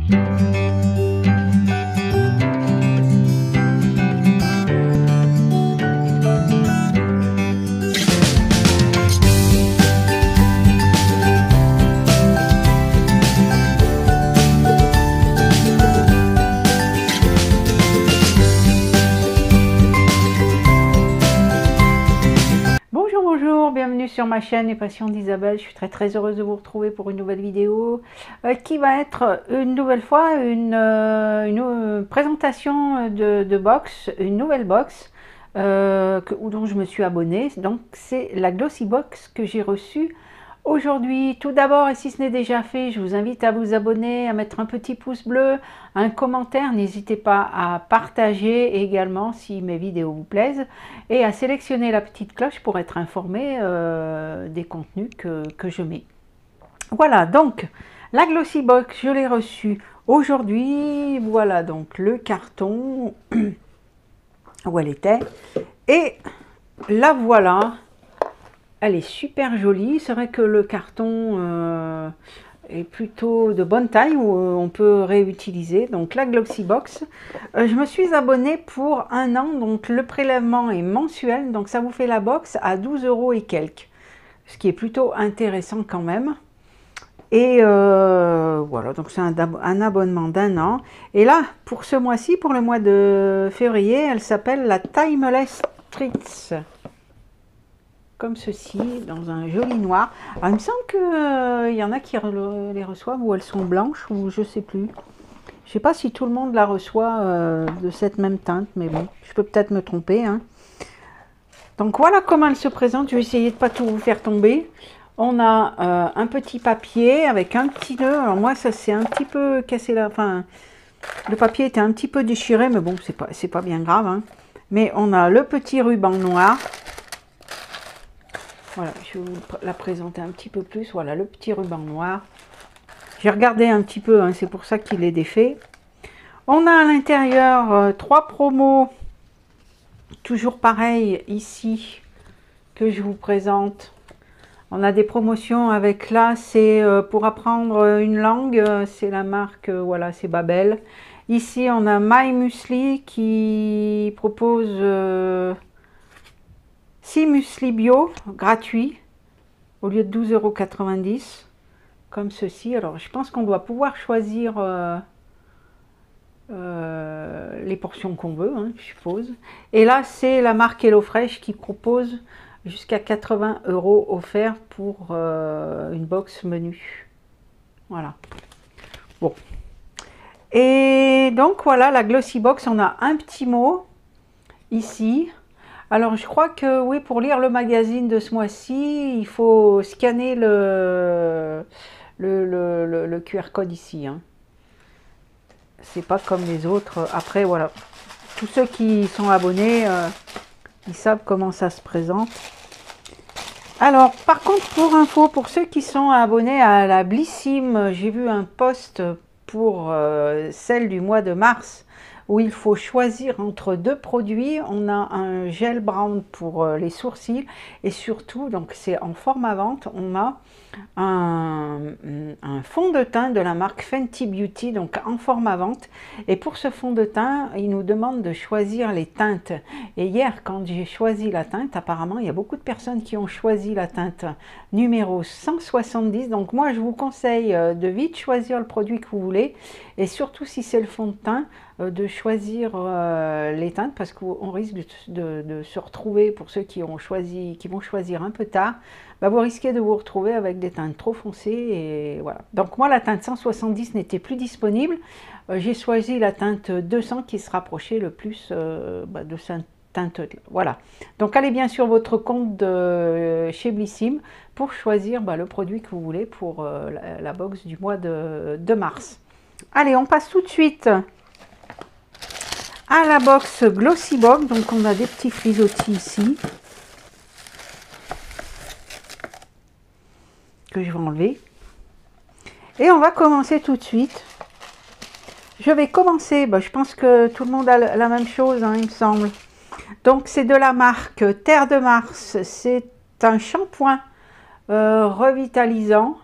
Bonjour, bienvenue sur ma chaîne Les Passions d'Isabelle. Je suis très heureuse de vous retrouver pour une nouvelle vidéo qui va être une nouvelle fois une présentation de box, une nouvelle box dont je me suis abonnée. Donc c'est la Glossy Box que j'ai reçue aujourd'hui. Tout d'abord, et si ce n'est déjà fait, je vous invite à vous abonner, à mettre un petit pouce bleu, un commentaire, n'hésitez pas à partager également si mes vidéos vous plaisent et à sélectionner la petite cloche pour être informé des contenus que je mets. Voilà, donc la Glossy Box, je l'ai reçue aujourd'hui. Voilà donc le carton où elle était et la voilà. Elle est super jolie. C'est vrai que le carton est plutôt de bonne taille où on peut réutiliser. Donc la Glossy Box. Je me suis abonnée pour 1 an. Donc le prélèvement est mensuel. Donc ça vous fait la box à 12 € et quelques. Ce qui est plutôt intéressant quand même. Et voilà, donc c'est un abonnement d'1 an. Et là, pour ce mois-ci, pour le mois de février, elle s'appelle la Timeless Treats. Comme ceci, dans un joli noir. Alors, il me semble qu'il y en a qui les reçoivent où elles sont blanches ou je sais plus. Je sais pas si tout le monde la reçoit de cette même teinte, mais bon, je peux peut-être me tromper. Hein. Donc voilà comment elle se présente. Je vais essayer de pas tout vous faire tomber. On a un petit papier avec un petit nœud. Alors moi, ça s'est un petit peu cassé là. Enfin, le papier était un petit peu déchiré, mais bon, c'est pas bien grave. Hein. Mais on a le petit ruban noir. Voilà, je vais vous la présenter un petit peu plus. Voilà, le petit ruban noir. J'ai regardé un petit peu, hein, c'est pour ça qu'il est défait. On a à l'intérieur 3 promos. Toujours pareil ici, que je vous présente. On a des promotions avec là, c'est pour apprendre une langue. C'est la marque, voilà, c'est Babel. Ici, on a My Muesli qui propose... 6 muesli bio gratuits au lieu de 12,90 € comme ceci. Alors je pense qu'on doit pouvoir choisir les portions qu'on veut, hein, je suppose. Et là c'est la marque HelloFresh qui propose jusqu'à 80 € offerts pour une box menu. Voilà. Bon. Et donc voilà la Glossy Box, on a un petit mot ici. Alors, je crois que oui, pour lire le magazine de ce mois-ci, il faut scanner le QR code ici. Hein. C'est pas comme les autres. Après, voilà. Tous ceux qui sont abonnés, ils savent comment ça se présente. Alors, par contre, pour info, pour ceux qui sont abonnés à la Blissim, j'ai vu un post pour celle du mois de mars où il faut choisir entre 2 produits. On a un gel brown pour les sourcils et surtout, donc c'est en format vente, on a un fond de teint de la marque Fenty Beauty, donc en format vente. Et pour ce fond de teint, il nous demande de choisir les teintes. Et hier, quand j'ai choisi la teinte, apparemment, il y a beaucoup de personnes qui ont choisi la teinte numéro 170. Donc moi, je vous conseille de vite choisir le produit que vous voulez. Et surtout, si c'est le fond de teint, de choisir les teintes, parce qu'on risque de se retrouver, pour ceux qui vont choisir un peu tard, bah vous risquez de vous retrouver avec des teintes trop foncées. Et voilà. Donc moi, la teinte 170 n'était plus disponible. J'ai choisi la teinte 200 qui se rapprochait le plus de cette teinte. Voilà. Donc allez bien sur votre compte chez Blissim pour choisir le produit que vous voulez pour la box du mois de mars. Allez, on passe tout de suite à la box Glossy Box. Donc on a des petits frisottis ici que je vais enlever et on va commencer tout de suite. Je vais commencer, je pense que tout le monde a la même chose, hein, il me semble. Donc c'est de la marque Terre de Mars. C'est un shampoing revitalisant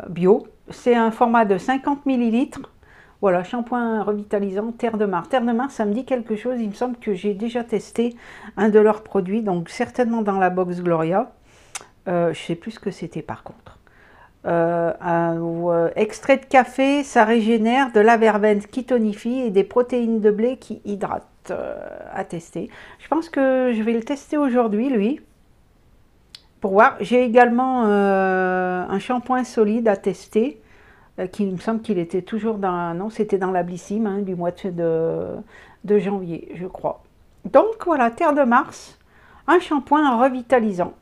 bio. c'est un format de 50 millilitres. Voilà, shampoing revitalisant, Terre de Mars. Terre de Mars, ça me dit quelque chose. Il me semble que j'ai déjà testé un de leurs produits, donc certainement dans la box Gloria. Je ne sais plus ce que c'était par contre. Extrait de café, ça régénère, de la verveine qui tonifie et des protéines de blé qui hydratent. À tester. Je pense que je vais le tester aujourd'hui, lui, pour voir. J'ai également un shampoing solide à tester. Qui me semble qu'il était toujours dans... Non, c'était dans la Blissim, hein, du mois de janvier, je crois. Donc voilà, Terre de Mars, un shampoing revitalisant.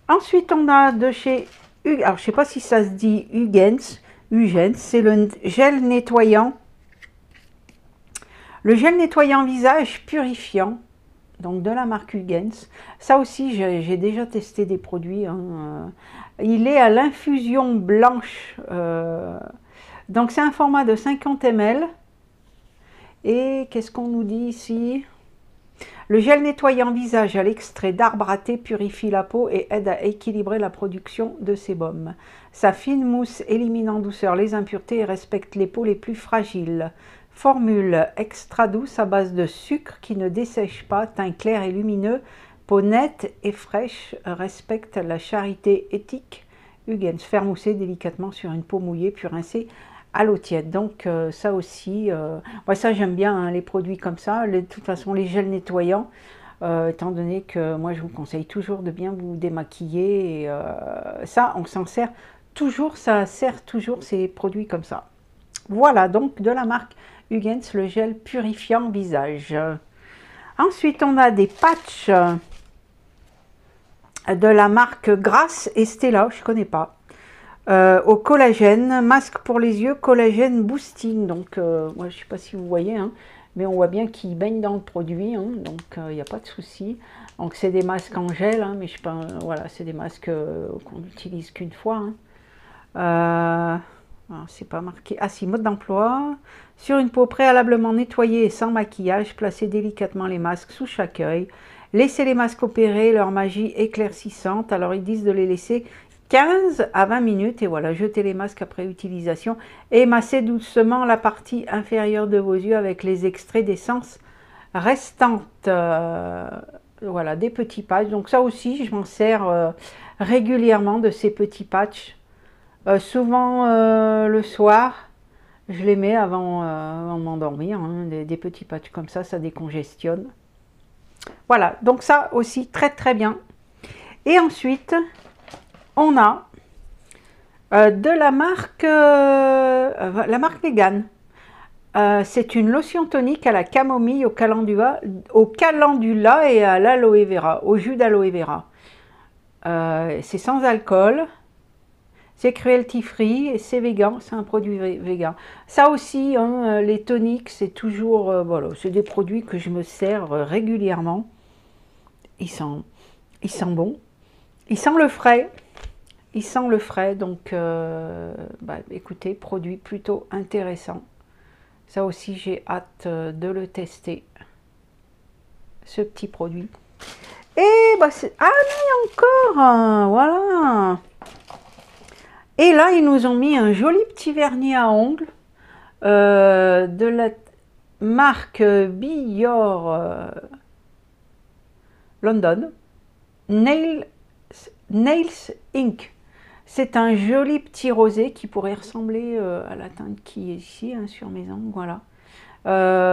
Ensuite, on a de chez... Alors, je ne sais pas si ça se dit Hugens, c'est le gel nettoyant. Le gel nettoyant visage purifiant, donc de la marque Hugens. Ça aussi, j'ai déjà testé des produits, hein. Il est à l'infusion blanche, donc c'est un format de 50 ml. Et qu'est-ce qu'on nous dit ici? Le gel nettoyant visage à l'extrait d'arbre à thé purifie la peau et aide à équilibrer la production de sébum. Sa fine mousse élimine en douceur les impuretés et respecte les peaux les plus fragiles. Formule extra douce à base de sucre qui ne dessèche pas, teint clair et lumineux, peau nette et fraîche, respecte la charité éthique. Hugens, faire mousser délicatement sur une peau mouillée puis rincer à l'eau tiède. Donc ça aussi, moi ça j'aime bien, hein, les produits comme ça. De toute façon les gels nettoyants, étant donné que moi je vous conseille toujours de bien vous démaquiller. Et, ça on s'en sert toujours, ça sert toujours ces produits comme ça. Voilà donc de la marque Hugens, le gel purifiant visage. Ensuite on a des patchs de la marque Grasse et Stella, je ne connais pas. Au collagène, masque pour les yeux, collagène boosting. Donc, moi, je ne sais pas si vous voyez, hein, mais on voit bien qu'il baigne dans le produit, hein, donc il n'y a pas de souci. Donc, c'est des masques en gel, hein, mais je sais pas, voilà, c'est des masques qu'on n'utilise qu'une fois. Hein. C'est pas marqué. Ah si, mode d'emploi. Sur une peau préalablement nettoyée et sans maquillage, placez délicatement les masques sous chaque œil. Laissez les masques opérer leur magie éclaircissante. Alors ils disent de les laisser 15 à 20 minutes. Et voilà, jetez les masques après utilisation. Et massez doucement la partie inférieure de vos yeux avec les extraits d'essence restantes. Voilà, des petits patchs. Donc ça aussi, je m'en sers régulièrement de ces petits patchs. Souvent le soir, je les mets avant de m'endormir. Hein, des petits patchs comme ça décongestionne. Voilà, donc ça aussi très très bien. Et ensuite, on a de la marque Vegan. C'est une lotion tonique à la camomille, au calendula et à l'aloe vera, au jus d'aloe vera. C'est sans alcool, c'est cruelty free et c'est vegan, c'est un produit vegan. Ça aussi, hein, les toniques, c'est toujours, voilà, c'est des produits que je me sers régulièrement. Il sent bon, il sent le frais. Il sent le frais, donc écoutez, produit plutôt intéressant. Ça aussi, j'ai hâte de le tester, ce petit produit. Et ah non, encore, voilà. Et là, ils nous ont mis un joli petit vernis à ongles de la marque Be Your London Nails Inc. C'est un joli petit rosé qui pourrait ressembler à la teinte qui est ici, hein, sur mes ongles, voilà.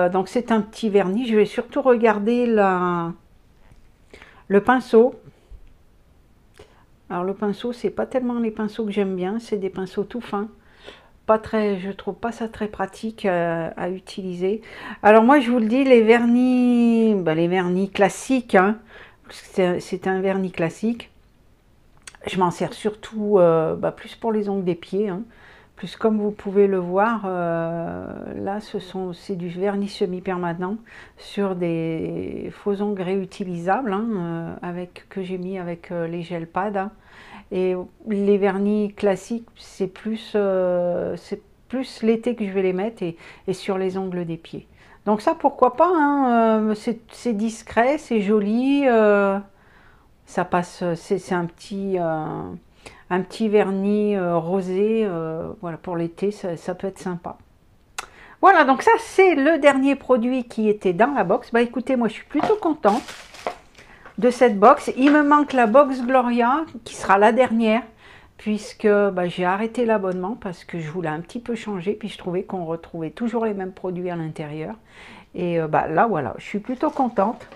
Donc c'est un petit vernis. Je vais surtout regarder le pinceau. Alors le pinceau, c'est pas tellement les pinceaux que j'aime bien, c'est des pinceaux tout fins. Pas très, je trouve pas ça très pratique à utiliser. Alors moi je vous le dis, les vernis classiques, hein, c'est un vernis classique. Je m'en sers surtout plus pour les ongles des pieds, hein. Plus comme vous pouvez le voir, là c'est du vernis semi-permanent sur des faux ongles réutilisables, hein, que j'ai mis avec les gel pads. Hein. Et les vernis classiques, c'est plus l'été que je vais les mettre et sur les ongles des pieds. Donc ça, pourquoi pas, hein, c'est discret, c'est joli, ça passe, c'est un petit... un petit vernis rosé, voilà, pour l'été, ça peut être sympa. Voilà, donc ça c'est le dernier produit qui était dans la box. Bah écoutez, moi je suis plutôt contente de cette box. Il me manque la box Gloria, qui sera la dernière, puisque bah, j'ai arrêté l'abonnement parce que je voulais un petit peu changer, puis je trouvais qu'on retrouvait toujours les mêmes produits à l'intérieur. Et bah, là voilà, je suis plutôt contente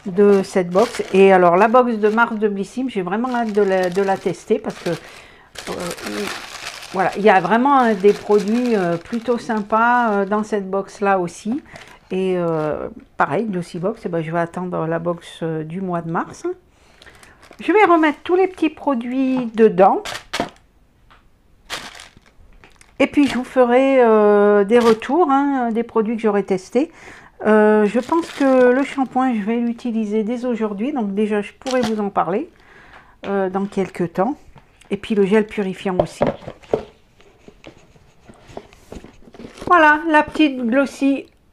de cette box. Et alors la box de Mars de Blissim, j'ai vraiment hâte de la tester, parce que voilà, il y a vraiment des produits plutôt sympas dans cette box là aussi. Et pareil, Glossybox, ben, je vais attendre la box du mois de mars. Je vais remettre tous les petits produits dedans. Et puis je vous ferai des retours, hein, des produits que j'aurai testés. Je pense que le shampoing, je vais l'utiliser dès aujourd'hui. Donc déjà, je pourrai vous en parler dans quelques temps. Et puis le gel purifiant aussi. Voilà, la petite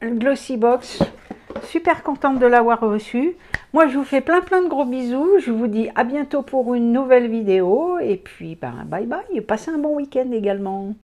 Glossybox. Super contente de l'avoir reçue. Moi, je vous fais plein de gros bisous. Je vous dis à bientôt pour une nouvelle vidéo. Et puis, ben, bye bye. Et passez un bon week-end également.